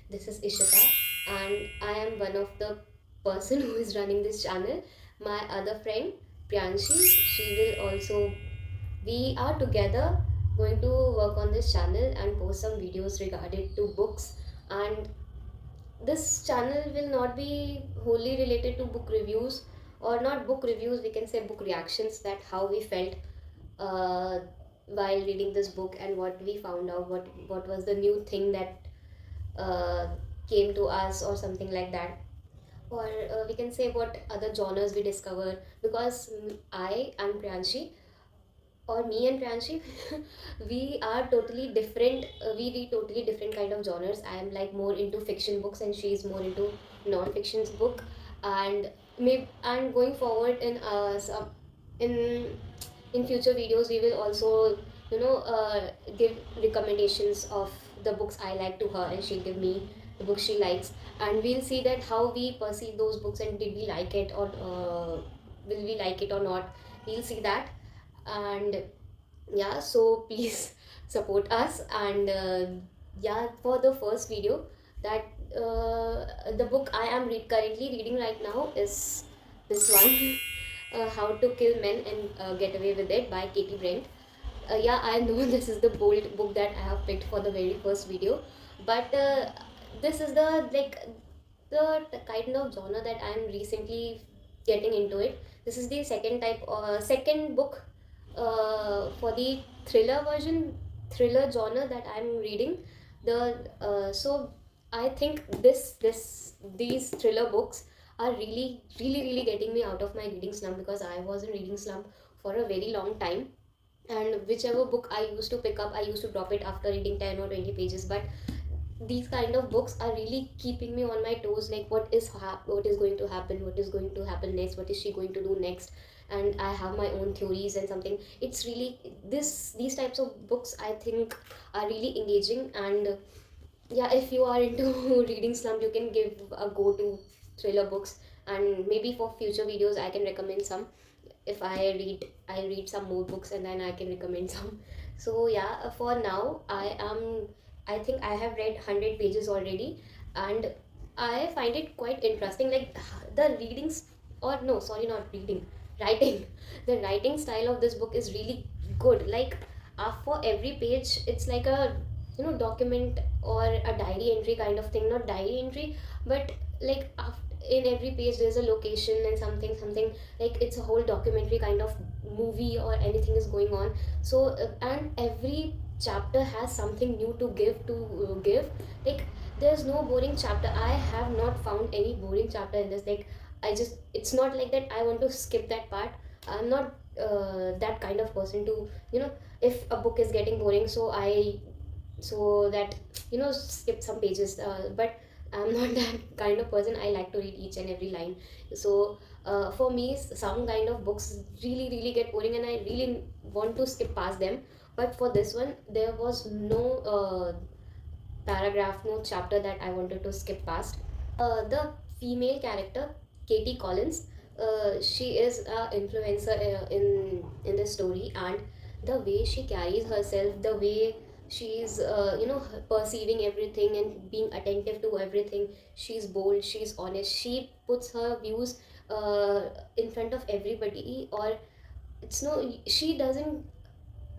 This is Ishita, and I am one of the person who is running this channel. My other friend Priyanshi, she will also. We are together going to work on this channel and post some videos regarding to books. And this channel will not be wholly related to book reviews, or not book reviews. We can say book reactions, that how we felt uh, while reading this book and what we found out, what was the new thing that uh, came to us or something like that. Or we can say what other genres we discover, because I and Priyanshi, or me and Priyanshi, we are totally different. We read totally different kind of genres. I am like more into fiction books and she is more into non-fiction book. And maybe, and going forward in in in future videos we will also give recommendations of the books I like to her, and she'll give me the books she likes, and we'll see that how we perceive those books and did we like it, or will we like it or not. We'll see that. And yeah, so please support us. And yeah, for the first video, that the book I am currently reading right now is this one, How to Kill Men and Get Away with It by Katie Brent. Yeah, I know this is the bold book that I have picked for the very first video, but this is the like the kind of genre that I'm recently getting into it. This is the second book for the thriller genre that I'm reading. So I think these thriller books are really getting me out of my reading slump, because I was in reading slump for a very long time. And whichever book I used to pick up, I used to drop it after reading 10 or 20 pages. But these kind of books are really keeping me on my toes, like what is going to happen, what is going to happen next, what is she going to do next. And I have my own theories and something. It's really these types of books I think are really engaging. And yeah, if you are into reading slump, you can give a go to thriller books. And maybe for future videos I can recommend some. If I read some more books, and then I can recommend some. So yeah, for now I think I have read 100 pages already. And I find it quite interesting, like the readings, or no, sorry, not reading, writing. The writing style of this book is really good. Like for every page it's like a document or a diary entry kind of thing. Not diary entry, but like in every page there's a location and something, like it's a whole documentary kind of movie or anything is going on. So and every chapter has something new to give. Like there's no boring chapter. I have not found any boring chapter in this. Like it's not like that I want to skip that part. I'm not that kind of person to, if a book is getting boring, so that skip some pages. But I'm not that kind of person. I like to read each and every line. So for me, some kind of books really get boring, and I really want to skip past them. But for this one, there was no paragraph, no chapter that I wanted to skip past. The female character, Katie Collins, she is a influencer in the story. And the way she carries herself, the way she's perceiving everything and being attentive to everything. She's bold, she's honest, she puts her views in front of everybody. Or it's no she doesn't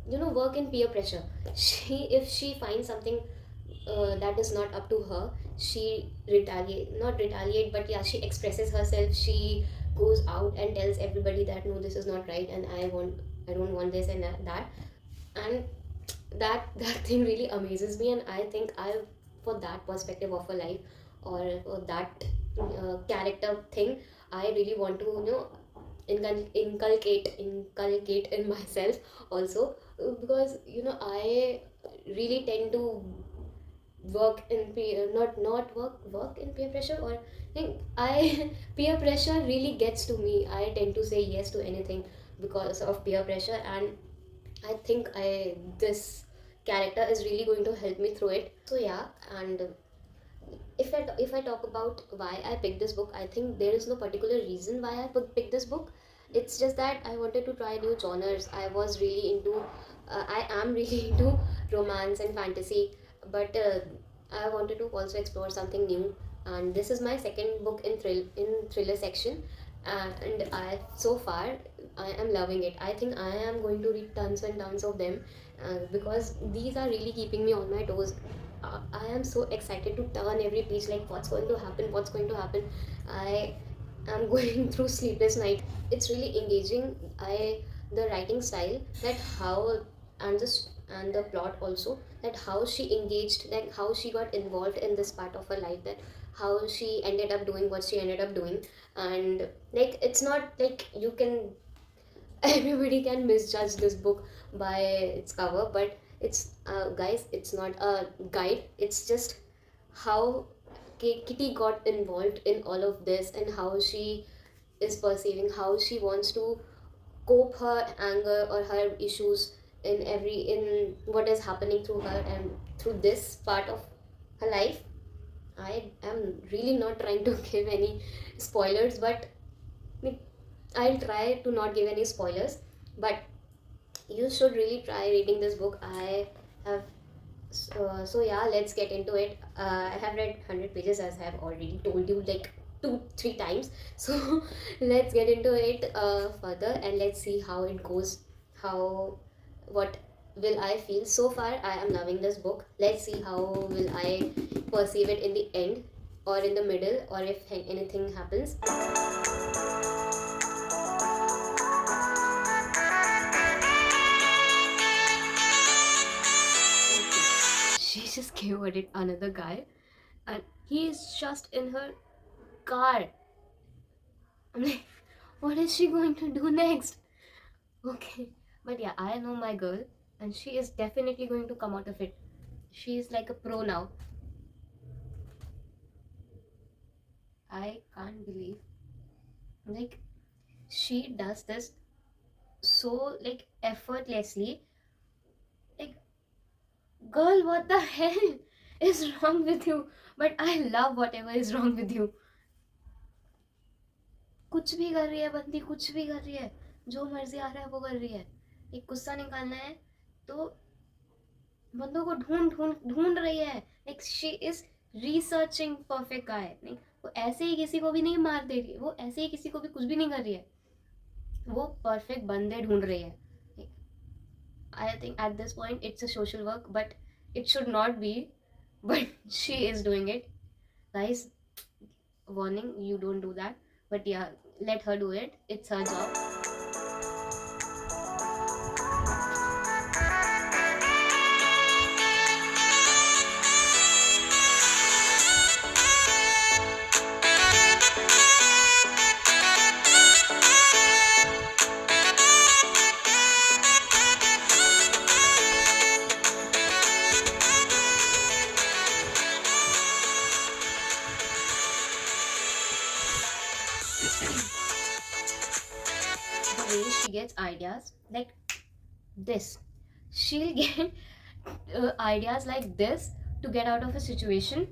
work in peer pressure. She, if she finds something that is not up to her, she not retaliate, but yeah, she expresses herself. She goes out and tells everybody that no, this is not right, and I don't want this and that. And that thing really amazes me. And I think I, for that perspective of a life, or for that character thing, I really want to inculcate in myself also. Because I really tend to work in peer not work in peer pressure, or think I peer pressure really gets to me. I tend to say yes to anything because of peer pressure. And I think I this character is really going to help me through it. So yeah. And if I talk about why I picked this book, I think there is no particular reason why I picked this book. It's just that I wanted to try new genres. I was really into I am really into romance and fantasy. But I wanted to also explore something new, and this is my second book in thriller section, and I so far I am loving it. I think I am going to read tons and tons of them, because these are really keeping me on my toes. I am so excited to turn every page, like what's going to happen, what's going to happen. I am going through sleepless night. It's really engaging. The writing style, that how, and the plot also, that how she engaged, like how she got involved in this part of her life, that how she ended up doing what she ended up doing. And like it's not like you can everybody can misjudge this book by its cover, but it's guys, it's not a guide, it's just how Kitty got involved in all of this, and how she is perceiving, how she wants to cope her anger or her issues in what is happening through her and through this part of her life. I am really not trying to give any spoilers, but like, I'll try to not give any spoilers, but you should really try reading this book. I have so yeah, let's get into it. I have read 100 pages, as I have already told you like 2 3 times. So let's get into it further, and let's see how it goes. How, what will I feel? So far I am loving this book. Let's see how will I perceive it in the end, or in the middle, or if anything happens. She just keyworded another guy, and he is just in her car. I'm like, what is she going to do next? Okay, but yeah, I know my girl, and she is definitely going to come out of it. She is like a pro now. I can't believe, like, she does this so like effortlessly. Like, girl, what the hell is wrong with you? But I love whatever is wrong with you. कुछ भी कर रही है बंदी, कुछ भी कर रही है, जो मर्जी आ रहा है वो कर रही है। एक गुस्सा निकालना है तो बंदों को ढूंढ ढूंढ ढूंढ रही है। Like she is researching perfect guy. नहीं, वो ऐसे ही किसी को भी नहीं मार दे रही है, वो ऐसे ही किसी को भी कुछ भी नहीं कर रही है, वो परफेक्ट बंदे ढूंढ रही है। I think at this point it's a social work, but it should not be, but she is doing it. Guys, warning, you don't do that, but yeah, let her do it, it's her job. The way she gets ideas like this, she'll get ideas like this to get out of a situation.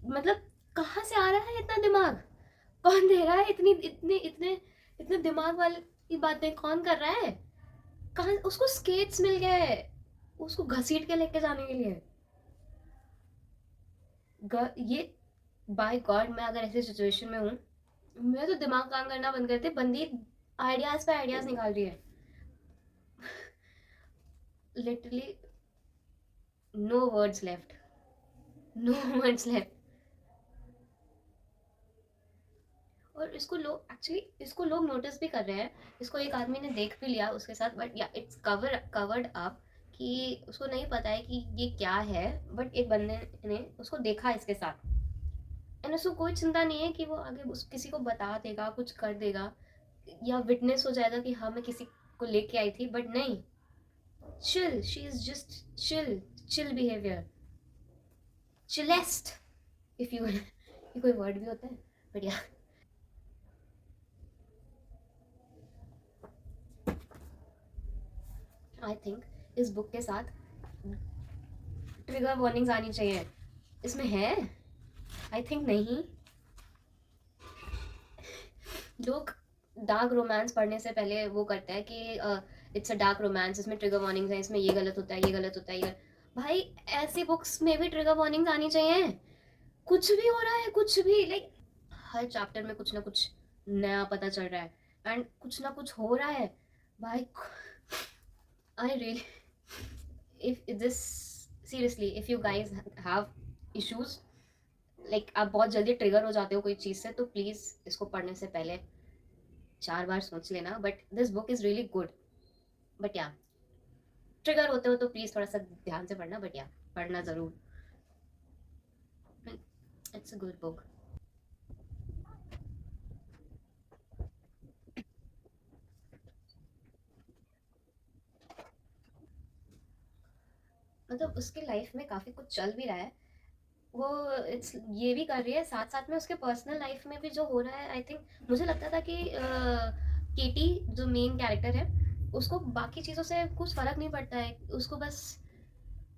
मतलब कहाँ से आ रहा है इतना दिमाग? कौन दे रहा है इतनी इतने इतने इतने दिमाग वाली बातें? कौन कर रहा है? कहाँ उसको स्केट्स मिल गए उसको घसीट के लेके जाने के लिए? ये बाय गॉड, मैं अगर ऐसे सिचुएशन में हूँ, मैं तो दिमाग काम करना बंद करते, बंदी आइडियाज पे आइडियाज निकाल रही है। Literally no words left, no words left. और इसको लोग नोटिस भी कर रहे हैं, इसको एक आदमी ने देख भी लिया उसके साथ, बट या इट्स कवर्ड अप, कि उसको नहीं पता है कि ये क्या है, बट एक बंदे ने उसको देखा इसके साथ, एंड उसको कोई चिंता नहीं है कि वो आगे किसी को बता देगा, कुछ कर देगा, या विटनेस हो जाएगा कि हाँ मैं किसी को लेके आई थी, बट नहीं। Chill, she is just chill behaviour, chillest, if you ये कोई वर्ड भी होता है, बट या आई थिंक इस बुक के साथ ट्रिगर वार्निंग्स आनी चाहिए। इसमें है? आई थिंक नहीं। लोग डार्क रोमांस पढ़ने से पहले वो करता है कि इट्स अ डार्क रोमांस, इसमें ट्रिगर वार्निंग्स हैं, इसमें ये गलत होता है, ये गलत होता है, ये भाई ऐसी बुक्स में भी ट्रिगर वार्निंग्स आनी चाहिए। कुछ भी हो रहा है, कुछ भी, लाइक हर चैप्टर में कुछ ना कुछ नया पता चल रहा है एंड कुछ ना कुछ हो रहा है भाई। I really, if this, seriously if you guys have issues, like आप बहुत जल्दी ट्रिगर हो जाते हो कोई चीज़ से, तो प्लीज़ इसको पढ़ने से पहले 4 बार सोच लेना। But this book is really good. But या, ट्रिगर होते हो तो प्लीज़ थोड़ा सा ध्यान से पढ़ना, बट या, पढ़ना ज़रूर। It's a good book. मतलब उसकी लाइफ में काफ़ी कुछ चल भी रहा है, वो इट्स ये भी कर रही है, साथ साथ में उसके पर्सनल लाइफ में भी जो हो रहा है। आई थिंक मुझे लगता था कि केटी जो मेन कैरेक्टर है, उसको बाकी चीज़ों से कुछ फ़र्क नहीं पड़ता है, उसको बस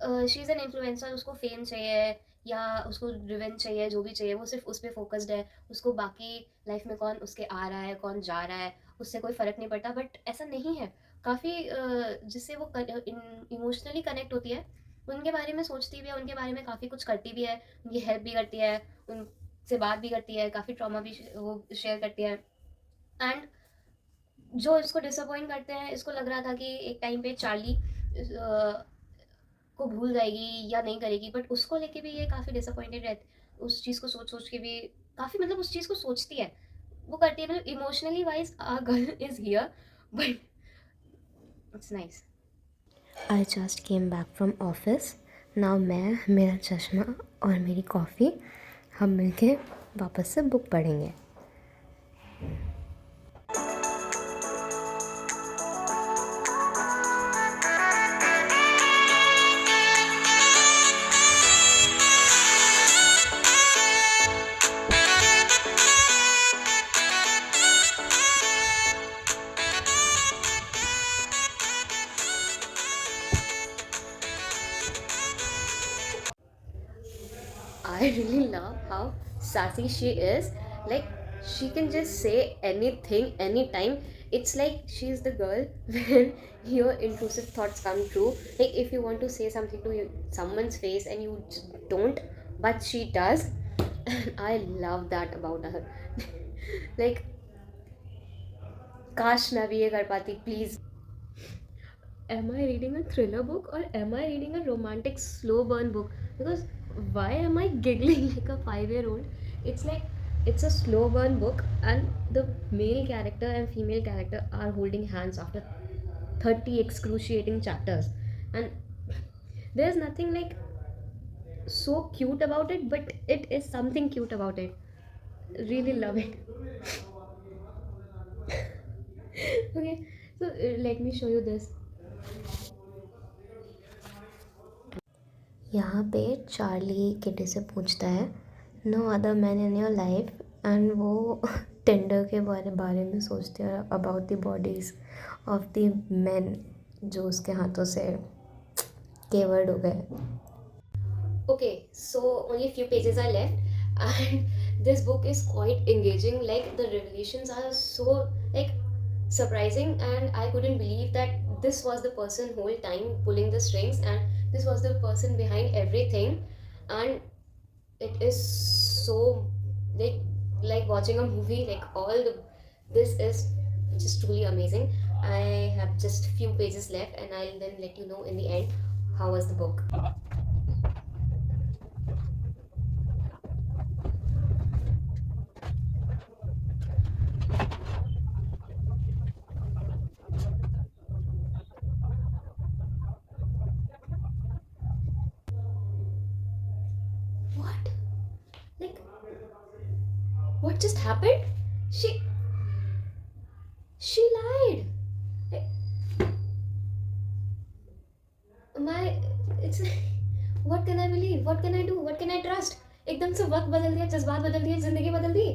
शी इज़ एन इन्फ्लुएंसर, उसको फेम चाहिए या उसको रिवेंज चाहिए, जो भी चाहिए वो सिर्फ उस पर फोकस्ड है। उसको बाकी लाइफ में कौन उसके आ रहा है, कौन जा रहा है, उससे कोई फ़र्क नहीं पड़ता। बट ऐसा नहीं है। काफ़ी जिससे वो इमोशनली कनेक्ट होती है, उनके बारे में सोचती भी है, उनके बारे में काफ़ी कुछ करती भी है, उनकी हेल्प भी करती है, उनसे बात भी करती है, काफ़ी ट्रॉमा भी वो शेयर करती है। एंड जो इसको डिसअपॉइंट करते हैं, इसको लग रहा था कि एक टाइम पे चार्ली को भूल जाएगी या नहीं करेगी, बट उसको लेके भी ये काफ़ी डिसअपॉइंटेड रहती, उस चीज़ को सोच सोच के भी काफ़ी, मतलब उस चीज़ को सोचती है, वो करती है, मतलब emotionally wise our girl is here, but it's nice. I just came back from office. Now मैं, मेरा चश्मा और मेरी कॉफ़ी, हम मिलके वापस से बुक पढ़ेंगे। I really love how sassy she is. Like, she can just say anything, anytime. It's like she's the girl when your intrusive thoughts come true. Like, if you want to say something to someone's face and you just don't, but she does. And I love that about her. Like, काश मैं भी ये कर पाती, please. Am I reading a thriller book or am I reading a romantic slow burn book? Because why am I giggling like a 5-year-old? It's like it's a slow burn book, and the male character and female character are holding hands after 30 excruciating chapters. And there's nothing like so cute about it, but it is something cute about it. Really love it. Okay, so let me show you this. यहाँ पे Charlie kitty से पूछता है, no other man in your life, and वो tender के बारे में सोचते हैं, about the bodies of the man जो उसके हाथों से केवर्ड हो गए। Okay, so only few pages are left, and this book is quite engaging. Like the revelations are so like surprising, and I couldn't believe that this was the person whole time pulling the strings, and this was the person behind everything. And it is so like like watching a movie. Like all the this is just truly amazing. I have just few pages left, and I'll then let you know in the end how was the book. What? Like, what just happened? She she lied. Like, my it's what can I believe? What can I do? What can I trust? एकदम से वक्त बदल दिया, जज्बात बदल दिए, जिंदगी बदल दी।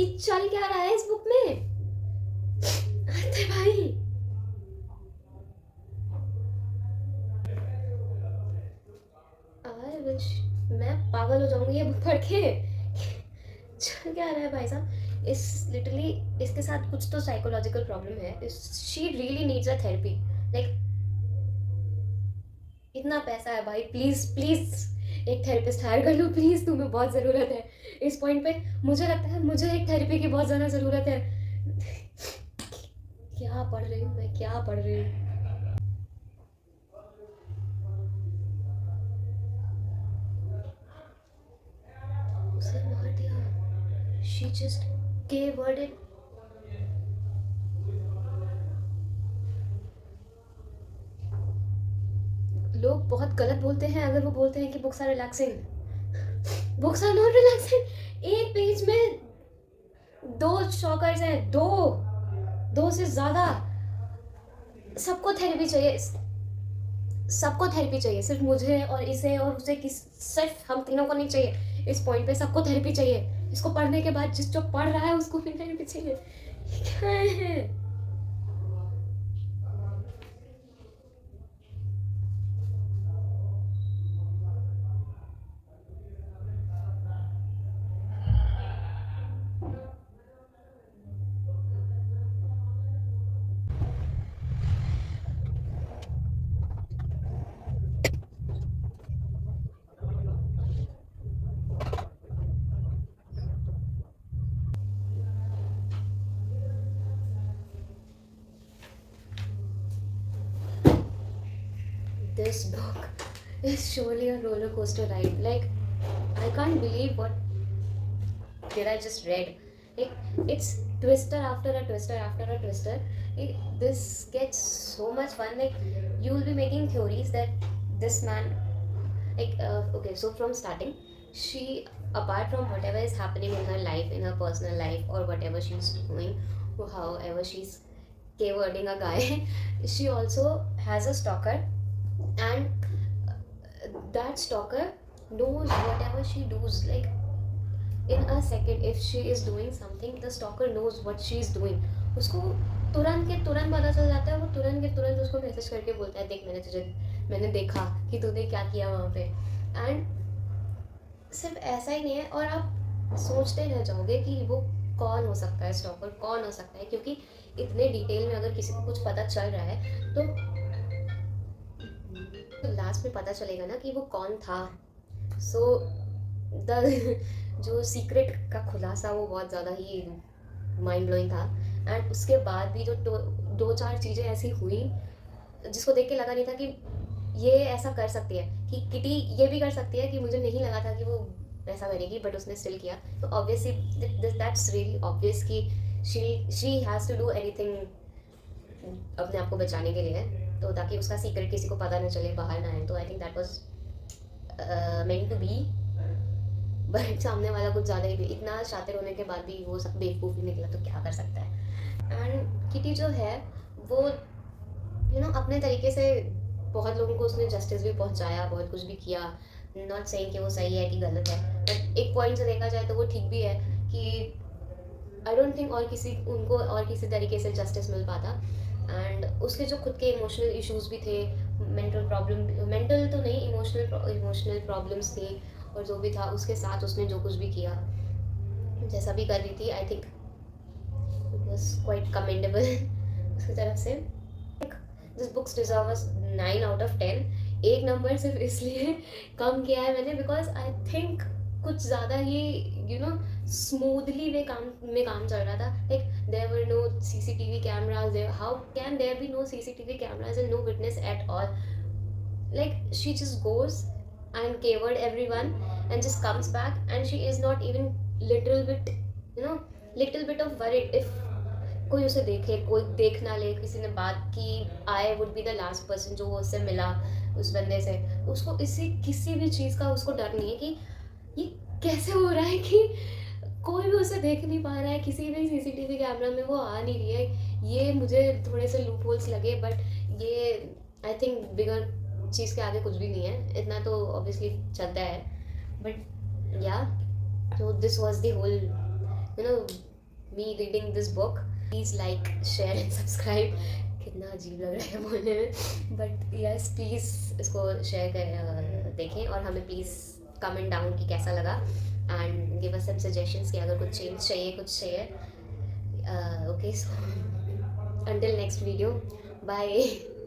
ये चल क्या रहा है इस बुक में? अरे भाई, आई विश मैं पागल हो जाऊंगी ये बुक पढ़ के। चल क्या रहा है भाई साहब? इस लिटरली इसके साथ कुछ तो साइकोलॉजिकल प्रॉब्लम है। She really needs a therapy. Like इतना पैसा है भाई, प्लीज़ प्लीज़ एक थेरेपिस्ट हायर कर लो प्लीज़, तुम्हें बहुत ज़रूरत है इस पॉइंट पे। मुझे लगता है मुझे एक थेरेपी की बहुत ज़्यादा ज़रूरत है। क्या पढ़ रही हूँ मैं, क्या पढ़ रही हूँ। उसे मार दिया, शी जस्ट के वर्ड। लोग बहुत गलत बोलते हैं अगर वो बोलते हैं कि books are relaxing. Books are not relaxing. एक पेज में 2 शॉकर्स हैं, 2 से ज़्यादा। सबको थेरेपी चाहिए, सबको थेरेपी चाहिए, सिर्फ मुझे और इसे और उसे, किस सिर्फ हम तीनों को नहीं चाहिए। इस पॉइंट पे सबको थेरेपी चाहिए। इसको पढ़ने के बाद जिस जो पढ़ रहा है उसको भी थेरेपी चाहिए। क्या है? This book is surely a roller coaster ride. Like, I can't believe what did I just read. Like, it's twister after a twister after a twister. This gets so much fun. Like, you will be making theories that this man, like, okay, so from starting, she, apart from whatever is happening in her life, in her personal life, or whatever she's doing, or however she's K-wording a guy, she also has a stalker, and that stalker knows whatever she does. Like, in a second, if she is doing something, the stalker knows what she is doing. उसको तुरंत के तुरंत पता चल जाता है। वो तुरंत के तुरंत उसको मैसेज करके बोलता है, देख मैंने देखा कि तूने क्या किया वहाँ पे। एंड सिर्फ ऐसा ही नहीं है, और आप सोचते रह जाओगे कि वो कौन हो सकता है, स्टॉकर कौन हो सकता है, क्योंकि इतने डिटेल में अगर किसी को कुछ पता चल रहा है तो लास्ट में पता चलेगा ना कि वो कौन था। सो द जो सीक्रेट का खुलासा वो बहुत ज़्यादा ही माइंड ब्लोइंग था। एंड उसके बाद भी जो 2-4 चीज़ें ऐसी हुई जिसको देख के लगा नहीं था कि ये ऐसा कर सकती है, कि किटी ये भी कर सकती है, कि मुझे नहीं लगा था कि वो ऐसा करेगी, बट उसने स्टिल किया। तो ऑब्वियसली दैट्स रियली ऑब्वियस कि she has to do anything अपने आप को बचाने के लिए, तो ताकि उसका सीक्रेट किसी को पता ना चले, बाहर ना आए। तो I think that was meant to be. But सामने वाला कुछ ज़्यादा ही, इतना शातिर होने के बाद भी वो सब बेवकूफ़ ही निकला, तो क्या कर सकता है। एंड किटी जो है वो अपने तरीके से बहुत लोगों को उसने जस्टिस भी पहुंचाया, बहुत कुछ भी किया। नॉट सेइंग कि वो सही है कि गलत है, बट एक पॉइंट से देखा जाए तो वो ठीक भी है कि आई डोंट थिंक उनको और किसी तरीके से जस्टिस मिल पाता। एंड उसके जो खुद के इमोशनल इश्यूज भी थे, मेंटल तो नहीं, इमोशनल प्रॉब्लम्स थी, और जो भी था उसके साथ उसने जो कुछ भी किया, जैसा भी कर रही थी, I think it was quite commendable उसकी तरफ से। This books deserve 9 out of 10। एक नंबर सिर्फ इसलिए कम किया है मैंने बिकॉज आई थिंक कुछ ज़्यादा ही स्मूथली में काम चल रहा था। Like there were no CCTV cameras, how can there be no CCTV cameras and no witness at all. Like, she just goes and covered everyone and just comes back, and she is not even little bit, little bit of worried if कोई उसे देखे, कोई देख ना ले, किसी ने बात की, I would be the last person जो उससे मिला, उस बंदे से। उसको इसी किसी भी चीज़ का उसको डर नहीं है कि ये कैसे हो रहा है कि कोई भी उसे देख नहीं पा रहा है, किसी भी CCTV कैमरा में वो आ नहीं रही है। ये मुझे थोड़े से लूप होल्स लगे, बट ये आई थिंक बिगर चीज़ के आगे कुछ भी नहीं है, इतना तो ऑब्वियसली चलता है। बट या, so this was the whole, me reading this book. Please like, share and subscribe. कितना अजीब लग रहा है बोलने में, बट यस प्लीज़ इसको शेयर करें, देखें, और हमें प्लीज़ कमेंट डाउन कि कैसा लगा, and give us some suggestions कि अगर कुछ चेंज चाहिए, कुछ चाहिए। Okay, so until next video, bye.